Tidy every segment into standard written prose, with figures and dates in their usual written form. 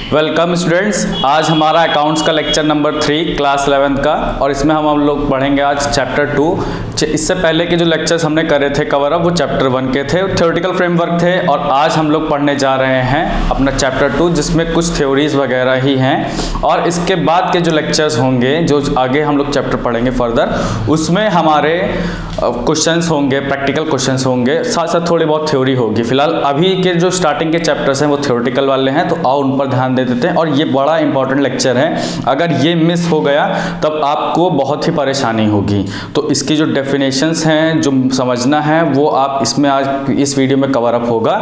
Welcome students, आज हमारा accounts का लेक्चर नंबर 3 क्लास 11 का, और इसमें हम लोग पढ़ेंगे आज चैप्टर 2। इससे पहले के जो लेक्चर्स हमने करे थे कवर अप वो चैप्टर 1 के थे, थ्योरेटिकल फ्रेमवर्क थे, और आज हम लोग पढ़ने जा रहे हैं अपना चैप्टर 2 जिसमें कुछ थ्योरीज वगैरह ही हैं। और इसके बाद के जो लेक्चर्स होंगे, जो आगे हम लोग चैप्टर पढ़ेंगे फर्दर, उसमें हमारे क्वेश्चंस होंगे, प्रैक्टिकल क्वेश्चंस होंगे, साथ साथ थोड़ी बहुत थ्योरी होगी। फिलहाल अभी के जो स्टार्टिंग के चैप्टर्स हैं वो थ्योरेटिकल वाले हैं, तो आओ उन पर ध्यान दे देते हैं। और ये बड़ा इंपॉर्टेंट लेक्चर है, अगर ये मिस हो गया तब आपको बहुत ही परेशानी होगी। तो इसकी जो डेफिनेशंस हैं, जो समझना है, वो आप इसमें आज इस वीडियो में कवर अप होगा,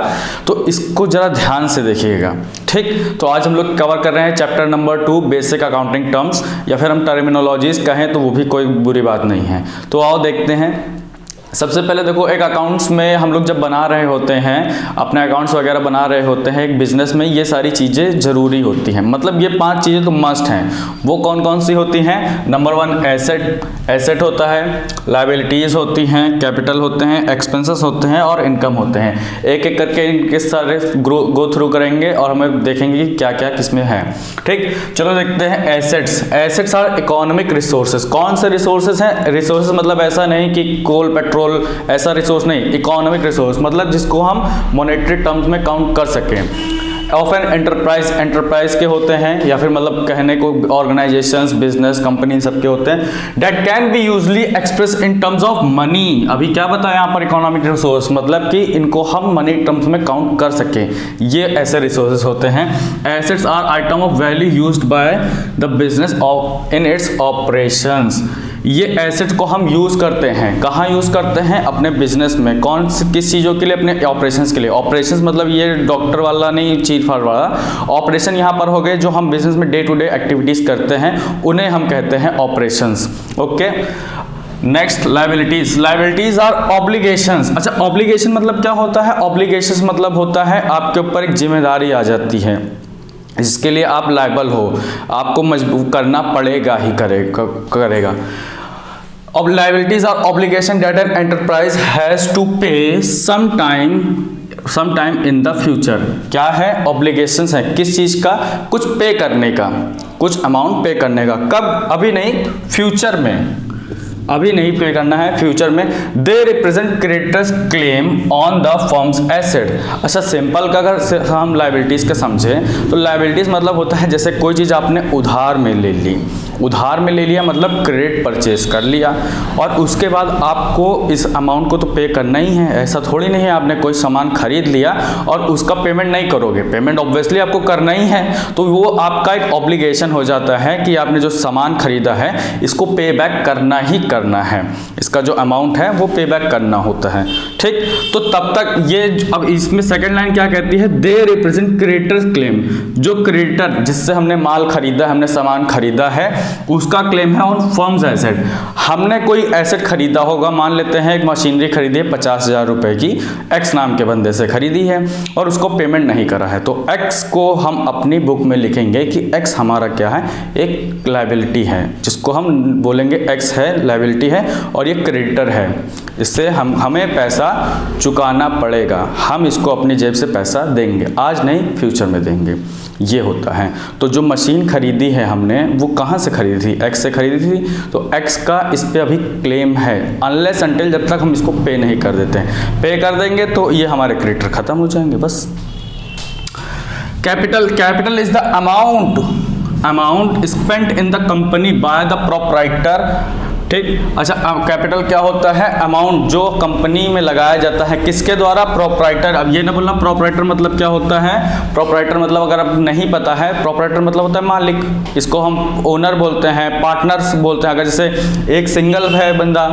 तो इसको ज़रा ध्यान से देखिएगा, ठीक। तो आज हम लोग कवर कर रहे हैं chapter number 2 basic accounting terms, या फिर हम टर्मिनोलॉजीज कहें तो वो भी कोई बुरी बात नहीं है। तो आओ देखते हैं। सबसे पहले देखो, एक अकाउंट्स में हम लोग जब बना रहे होते हैं, अपने अकाउंट्स वगैरह बना रहे होते हैं, एक बिजनेस में ये सारी चीज़ें ज़रूरी होती हैं। मतलब ये 5 चीज़ें तो मस्ट हैं। वो कौन कौन सी होती हैं? नंबर 1 एसेट होता है, लायबिलिटीज़ होती हैं, कैपिटल होते हैं, एक्सपेंसेस होते हैं और इनकम होते हैं। एक एक करके इनके सारे गो थ्रू करेंगे और हमें देखेंगे कि क्या क्या किसमें है, ठीक। चलो देखते हैं एसेट्स आर इकोनॉमिक रिसोर्सेज। कौन से रिसोर्सेज हैं? रिसोर्सेज मतलब ऐसा नहीं कि कोल पेट्रोल, ऐसा रिसोर्स नहीं। इकोनॉमिक रिसोर्स मतलब जिसको हम मॉनेटरी टर्म्स में काउंट कर सकें। ऑफ एन एंटरप्राइज के होते हैं, या फिर मतलब कहने को ऑर्गेनाइजेशंस, बिजनेस, कंपनी सबके होते हैं। That can be usually express in terms of money. अभी क्या बताया यहाँ पर? इकोनॉमिक रिसोर्स मतलब कि इनको हम मनी टर्म्स में काउंट कर सकें, ये ऐसे रिसोर्सेज होते हैं। Assets are items of value used by the business in its operations. ये एसेट को हम यूज़ करते हैं, कहाँ यूज़ करते हैं? अपने बिजनेस में। किस चीज़ों के लिए? अपने ऑपरेशंस के लिए। ऑपरेशंस मतलब ये डॉक्टर वाला नहीं, चीर फाड़ वाला ऑपरेशन यहाँ पर हो गए, जो हम बिजनेस में डे टू डे एक्टिविटीज़ करते हैं, उन्हें हम कहते हैं operations, okay. Next, liabilities are obligations. अच्छा, ऑब्लिगेशन मतलब क्या होता है? ऑब्लिगेशंस मतलब होता है आपके ऊपर एक जिम्मेदारी आ जाती है, जिसके लिए आप लायबल हो, आपको मजबूर करना पड़ेगा ही करेगा। अब liabilities are obligation that an enterprise has to pay some time in the future. क्या है? ऑब्लिगेशंस है किस चीज का? कुछ पे करने का, कुछ अमाउंट पे करने का। कब? अभी नहीं, फ्यूचर में। अभी नहीं पे करना है, फ्यूचर में। They represent creditors claim on the firms asset. अच्छा, सिंपल का अगर हम लायबिलिटीज का समझें तो लायबिलिटीज मतलब होता है जैसे कोई चीज़ आपने उधार में ले ली, उधार में ले लिया मतलब क्रेडिट परचेज कर लिया, और उसके बाद आपको इस अमाउंट को तो पे करना ही है। ऐसा थोड़ी नहीं है आपने कोई सामान खरीद लिया और उसका पेमेंट नहीं करोगे, पेमेंट ऑब्वियसली आपको करना ही है। तो वो आपका एक ऑब्लिगेशन हो जाता है कि आपने जो सामान खरीदा है इसको पे बैक करना ही करना है, इसका जो अमाउंट है वो पे बैक करना होता है, ठीक। तो तब तक ये, अब इसमें सेकंड लाइन क्या कहती है? They represent creditors claim. जो क्रेडिटर जिससे हमने माल खरीदा, हमने सामान खरीदा है, उसका क्लेम है ऑन फर्म्स एसेट। हमने कोई एसेट खरीदा होगा, मान लेते हैं एक मशीनरी खरीदी है 50,000 रुपए की, एक्स नाम के बंदे से खरीदी है और उसको पेमेंट नहीं करा है, तो एक्स को हम अपनी बुक में लिखेंगे कि एक्स हमारा क्या है? एक लायबिलिटी है, जिसको हम बोलेंगे एक्स है, लायबिलिटी है, और ये क्रेडिटर है, इससे हमें पैसा चुकाना पड़ेगा, हम इसको अपनी जेब से पैसा देंगे, आज नहीं फ्यूचर में देंगे, ये होता है। तो जो मशीन खरीदी है हमने, वो कहाँ से खरीदी थी? एक्स से खरीदी थी, तो एक्स का इस पे अभी क्लेम है, अनलेस अनटिल जब तक हम इसको पे नहीं कर देते हैं। पे कर देंगे तो ये हमारे क्रेडिटर खत्म हो जाएंगे, बस। Capital is the amount spent in the company by the proprietor, ठीक। अच्छा, कैपिटल क्या होता है? अमाउंट जो कंपनी में लगाया जाता है, किसके द्वारा? प्रोप्राइटर। अब ये ना बोलना प्रोप्राइटर मतलब क्या होता है? प्रोप्राइटर मतलब अगर अब नहीं पता है, प्रोप्राइटर मतलब होता है मालिक, इसको हम ओनर बोलते हैं, पार्टनर्स बोलते हैं। अगर जैसे एक सिंगल है बंदा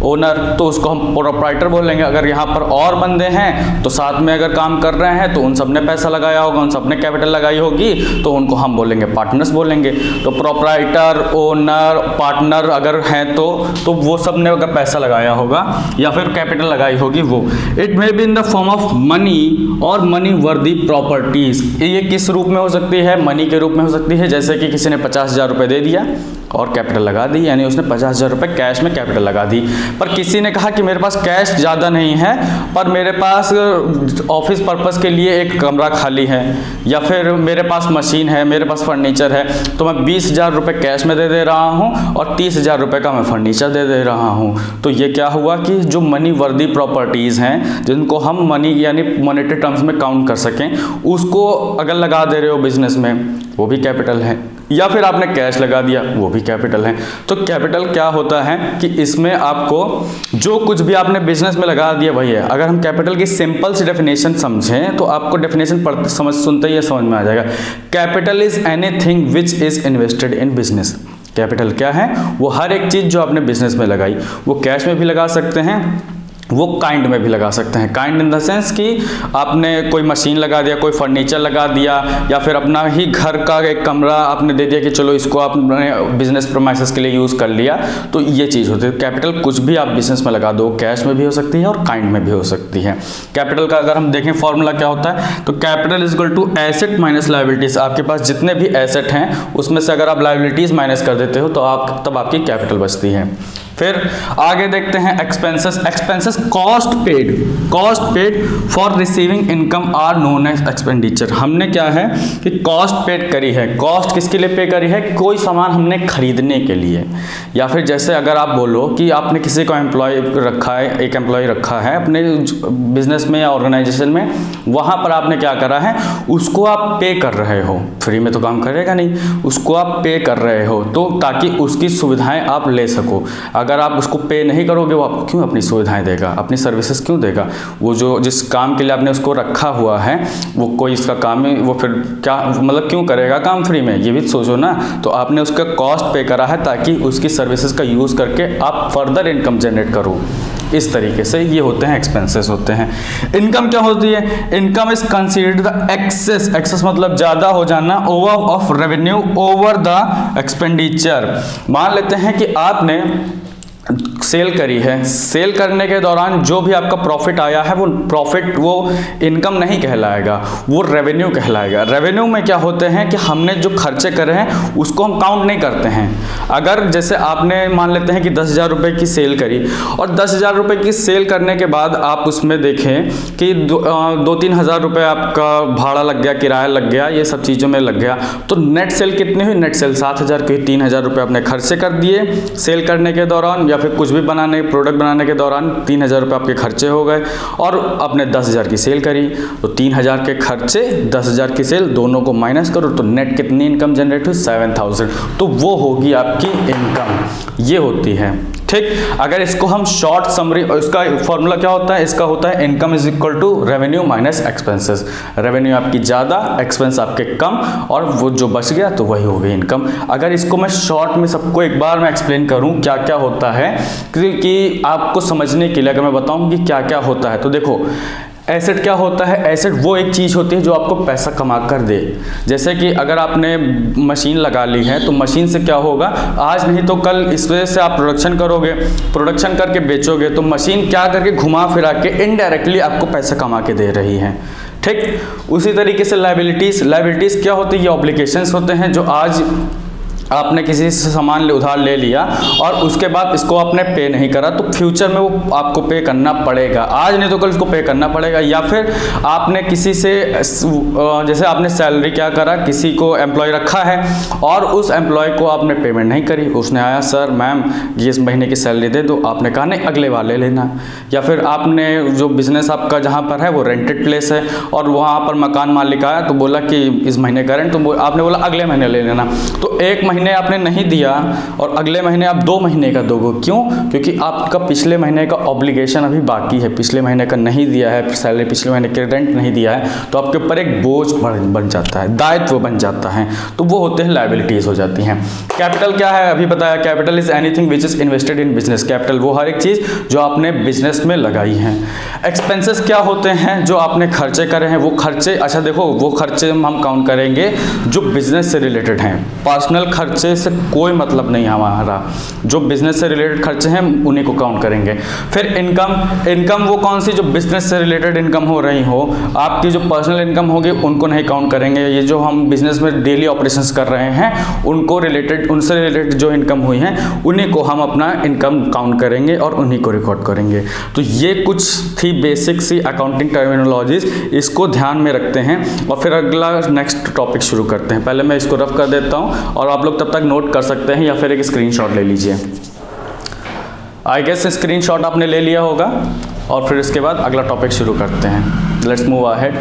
ओनर, तो उसको हम प्रोप्राइटर बोलेंगे। अगर यहाँ पर और बंदे हैं तो साथ में अगर काम कर रहे हैं तो उन सब ने पैसा लगाया होगा, उन सब ने कैपिटल लगाई होगी, तो उनको हम बोलेंगे पार्टनर्स बोलेंगे। तो प्रोप्राइटर, ओनर, पार्टनर अगर हैं तो तो वो सब ने अगर पैसा लगाया होगा या फिर कैपिटल लगाई होगी वो। It may be in the form of money और मनी वर्दी प्रॉपर्टीज। ये किस रूप में हो सकती है? मनी के रूप में हो सकती है, जैसे कि किसी ने 50,000 रुपये दे दिया और कैपिटल लगा दी, यानी उसने 50,000 रुपये कैश में कैपिटल लगा दी। पर किसी ने कहा कि मेरे पास कैश ज़्यादा नहीं है पर मेरे पास ऑफिस पर्पज़ के लिए एक कमरा खाली है, या फिर मेरे पास मशीन है, मेरे पास फर्नीचर है, तो मैं 20,000 रुपये कैश में दे रहा हूँ और 30,000 रुपये का मैं फर्नीचर दे रहा हूँ। तो ये क्या हुआ कि जो मनी वर्दी प्रॉपर्टीज़ हैं जिनको हम मनी यानी मॉनेटरी टर्म्स में काउंट कर सकें, उसको अगर लगा दे रहे हो बिजनेस में, वो भी कैपिटल है। या फिर आपने कैश लगा दिया, वो भी कैपिटल है। तो कैपिटल क्या होता है कि इसमें आपको जो कुछ भी आपने बिजनेस में लगा दिया वही है। अगर हम कैपिटल की सिंपल सी डेफिनेशन समझें तो आपको डेफिनेशन सुनते ही समझ में आ जाएगा। Capital is anything which is invested in business. Capital क्या है? वो हर एक चीज़ जो आपने बिजनेस में लगाई, वो कैश में भी लगा सकते हैं, वो काइंड में भी लगा सकते हैं। काइंड इन द सेंस कि आपने कोई मशीन लगा दिया, कोई फर्नीचर लगा दिया, या फिर अपना ही घर का एक कमरा आपने दे दिया कि चलो इसको आपने बिजनेस प्रीमाइसेस के लिए यूज़ कर लिया, तो ये चीज़ होती है। कैपिटल कुछ भी आप बिजनेस में लगा दो, कैश में भी हो सकती है और काइंड में भी हो सकती है। कैपिटल का अगर हम देखें फॉर्मूला क्या होता है, तो capital is equal to asset minus liabilities. आपके पास जितने भी एसेट हैं उसमें से अगर आप लायबिलिटीज़ माइनस कर देते हो तो तब आपकी कैपिटल बचती है। फिर आगे देखते हैं expenses. Expenses cost paid for receiving income are known as expenditure. हमने क्या है कि कॉस्ट पेड करी है। कॉस्ट किसके लिए पे करी है? कोई सामान हमने खरीदने के लिए, या फिर जैसे अगर आप बोलो कि आपने किसी को एम्प्लॉय रखा है, एक एम्प्लॉय रखा है अपने बिजनेस में या ऑर्गेनाइजेशन में, वहाँ पर आपने क्या करा है, उसको आप पे कर रहे हो। फ्री में तो काम करेगा नहीं, उसको आप पे कर रहे हो तो ताकि उसकी सुविधाएं आप ले सको। अगर आप उसको पे नहीं करोगे, वो आपको क्यों अपनी सुविधाएं देगा, अपनी सर्विसेज क्यों देगा? वो जो जिस काम के लिए आपने उसको रखा हुआ है, वो कोई इसका काम है, वो फिर क्या मतलब क्यों करेगा काम फ्री में? ये भी सोचो ना। तो आपने उसका कॉस्ट पे करा है ताकि उसकी सर्विसेज का यूज़ करके आप फर्दर इनकम जनरेट करो। इस तरीके से ये होते हैं, एक्सपेंसेस होते हैं। इनकम क्या होती है? Income is considered the excess मतलब ज़्यादा हो जाना over of revenue over the expenditure. मान लेते हैं कि आपने सेल करी है, सेल करने के दौरान जो भी आपका प्रॉफिट आया है वो प्रॉफिट, वो इनकम नहीं कहलाएगा, वो रेवेन्यू कहलाएगा। रेवेन्यू में क्या होते हैं कि हमने जो खर्चे करे हैं उसको हम काउंट नहीं करते हैं। अगर जैसे आपने मान लेते हैं कि 10,000 रुपये की सेल करी और 10,000 रुपये की सेल करने के बाद आप उसमें देखें कि 2-3 हज़ार रुपये आपका भाड़ा लग गया, किराया लग गया, ये सब चीज़ों में लग गया, तो नेट सेल कितनी हुई? नेट सेल 7,000 की। 3,000 रुपये आपने खर्चे कर दिए सेल करने के दौरान, या फिर कुछ भी प्रोडक्ट बनाने के दौरान 3,000 रुपये आपके खर्चे हो गए, और आपने 10,000 की सेल करी, तो 3,000 के खर्चे 10,000 की सेल दोनों को माइनस करो तो नेट कितनी इनकम जनरेट हुई? 7,000। तो वो होगी आपकी इनकम, ये होती है। ठीक, अगर इसको हम शॉर्ट समरी, इसका फॉर्मूला क्या होता है? इसका होता है income is equal to revenue minus expenses. Revenue आपकी ज़्यादा, एक्सपेंस आपके कम, और वो जो बच गया तो वही हो गई इनकम। अगर इसको मैं शॉर्ट में सबको एक बार मैं एक्सप्लेन करूं क्या क्या होता है, कि आपको समझने के लिए अगर मैं बताऊं कि क्या क्या होता है, तो देखो एसेट क्या होता है? एसेट वो एक चीज़ होती है जो आपको पैसा कमा कर दे। जैसे कि अगर आपने मशीन लगा ली है तो मशीन से क्या होगा, आज नहीं तो कल इस वजह से आप प्रोडक्शन करोगे, प्रोडक्शन करके बेचोगे, तो मशीन क्या करके घुमा फिरा के इनडायरेक्टली आपको पैसा कमा के दे रही है। ठीक, उसी तरीके से लायबिलिटीज़ क्या होती है? ये ऑब्लिगेशंस होते हैं जो आज आपने किसी से सामान उधार ले लिया और उसके बाद इसको आपने पे नहीं करा, तो फ्यूचर में वो आपको पे करना पड़ेगा, आज नहीं तो कल इसको पे करना पड़ेगा। या फिर आपने किसी से, जैसे आपने सैलरी क्या करा, किसी को एम्प्लॉय रखा है और उस एम्प्लॉय को आपने पेमेंट नहीं करी, उसने आया सर मैम ये इस महीने की सैलरी दे दो, आपने कहा नहीं अगले बार ले लेना। या फिर आपने जो बिज़नेस आपका जहाँ पर है वो रेंटेड प्लेस है और वहाँ पर मकान मालिक आया तो बोला कि इस महीने का रेंट, तो आपने बोला अगले महीने ले लेना, तो एक महीने आपने नहीं दिया और अगले महीने आप 2 महीने का दोगे। क्यों? क्योंकि आपका पिछले महीने का ऑब्लिगेशन अभी बाकी है, पिछले महीने का नहीं दिया है, सैलरी पिछले महीने के रेंट नहीं दिया है, तो आपके ऊपर एक बोझ बन जाता है, दायित्व बन जाता है, तो वो होते हैं लायबिलिटीज़ हो जाती हैं। कैपिटल क्या है? अभी बताया, capital is anything which is invested in business. Capital वो हर एक चीज़ जो आपने बिजनेस में लगाई है। एक्सपेंसेस क्या होते हैं? जो आपने खर्चे करे हैं वो खर्चे, अच्छा देखो वो खर्चे हम काउंट करेंगे जो बिजनेस से रिलेटेड हैं। पर्सनल खर्च खर्चे से कोई मतलब नहीं है हमारा, जो बिजनेस से रिलेटेड खर्चे हैं उन्हीं को काउंट करेंगे। फिर इनकम वो कौन सी जो बिजनेस से रिलेटेड इनकम हो रही हो, आपकी जो पर्सनल इनकम होगी उनको नहीं काउंट करेंगे। ये जो हम बिजनेस में डेली ऑपरेशंस कर रहे हैं उनसे रिलेटेड जो इनकम हुई है उन्हीं को हम अपना इनकम काउंट करेंगे और उन्हीं को रिकॉर्ड करेंगे। तो ये कुछ थी बेसिक सी अकाउंटिंग टर्मिनोलॉजीज, इसको ध्यान में रखते हैं और फिर अगला नेक्स्ट टॉपिक शुरू करते हैं। पहले मैं इसको रफ कर देता हूँ और आप लोग तब तक नोट कर सकते हैं या फिर एक स्क्रीनशॉट ले लीजिए। आई गेस स्क्रीनशॉट आपने ले लिया होगा और फिर इसके बाद अगला टॉपिक शुरू करते हैं। Let's move ahead.